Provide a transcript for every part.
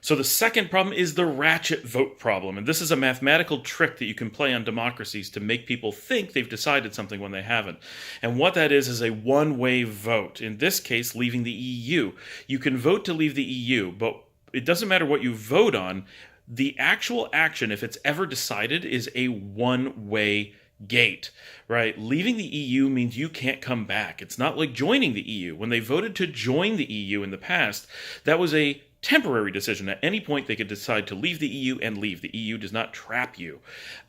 So the second problem is the ratchet vote problem. And this is a mathematical trick that you can play on democracies to make people think they've decided something when they haven't. And what that is a one-way vote. In this case, leaving the EU. You can vote to leave the EU, but it doesn't matter what you vote on. The actual action, if it's ever decided, is a one-way gate, right? Leaving the EU means you can't come back. It's not like joining the EU. When they voted to join the EU in the past, that was a temporary decision. At any point, they could decide to leave the EU and leave. The EU does not trap you.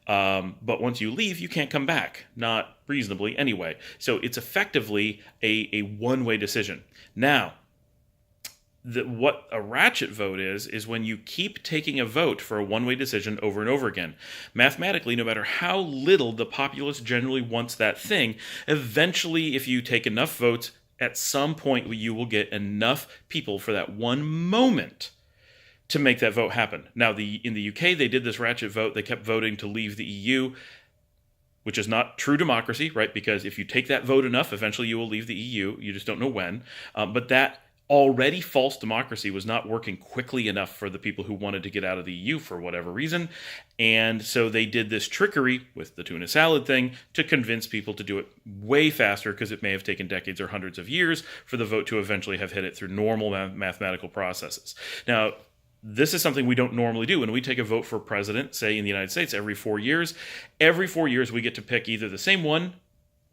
But once you leave, you can't come back. Not reasonably, anyway. So it's effectively a one-way decision. Now, what a ratchet vote is when you keep taking a vote for a one-way decision over and over again. Mathematically, no matter how little the populace generally wants that thing, eventually, if you take enough votes, at some point you will get enough people for that one moment to make that vote happen. Now, in the UK, they did this ratchet vote. They kept voting to leave the EU, which is not true democracy, right? Because if you take that vote enough, eventually you will leave the EU. You just don't know when. But that already false democracy was not working quickly enough for the people who wanted to get out of the EU for whatever reason. And so they did this trickery with the tuna salad thing to convince people to do it way faster, because it may have taken decades or hundreds of years for the vote to eventually have hit it through normal mathematical processes. Now, this is something we don't normally do. When we take a vote for president, say in the United States, every 4 years we get to pick either the same one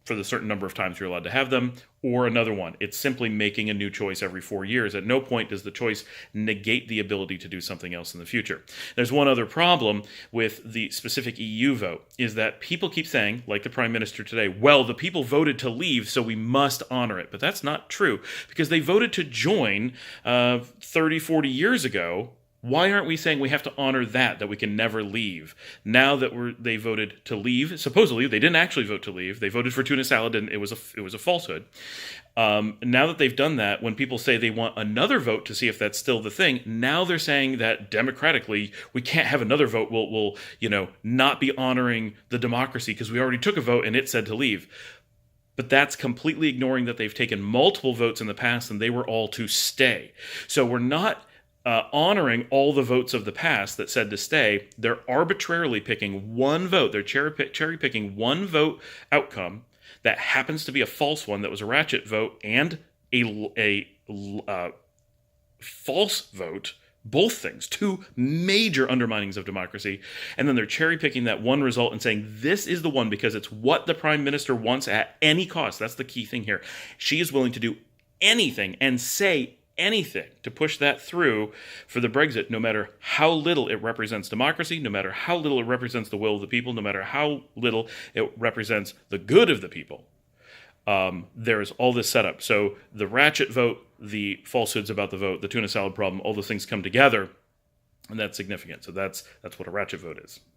for the certain number of times you're allowed to have them, or another one. It's simply making a new choice every 4 years. At no point does the choice negate the ability to do something else in the future. There's one other problem with the specific EU vote, is that people keep saying, like the Prime Minister today, well, the people voted to leave, so we must honor it. But that's not true, because they voted to join 30, 40 years ago. Why aren't we saying we have to honor that we can never leave? Now that they voted to leave, supposedly they didn't actually vote to leave. They voted for tuna salad, and it was a falsehood. Now that they've done that, when people say they want another vote to see if that's still the thing, now they're saying that democratically we can't have another vote. We'll not be honoring the democracy because we already took a vote and it said to leave. But that's completely ignoring that they've taken multiple votes in the past and they were all to stay. So we're not honoring all the votes of the past that said to stay. They're arbitrarily picking one vote. They're cherry picking one vote outcome that happens to be a false one that was a ratchet vote and a false vote. Both things, two major underminings of democracy. And then they're cherry picking that one result and saying this is the one because it's what the Prime Minister wants at any cost. That's the key thing here. She is willing to do anything and say anything to push that through for the Brexit, no matter how little it represents democracy, no matter how little it represents the will of the people, no matter how little it represents the good of the people. There's all this setup. So the ratchet vote, the falsehoods about the vote, the tuna salad problem, all those things come together, and that's significant. So that's what a ratchet vote is.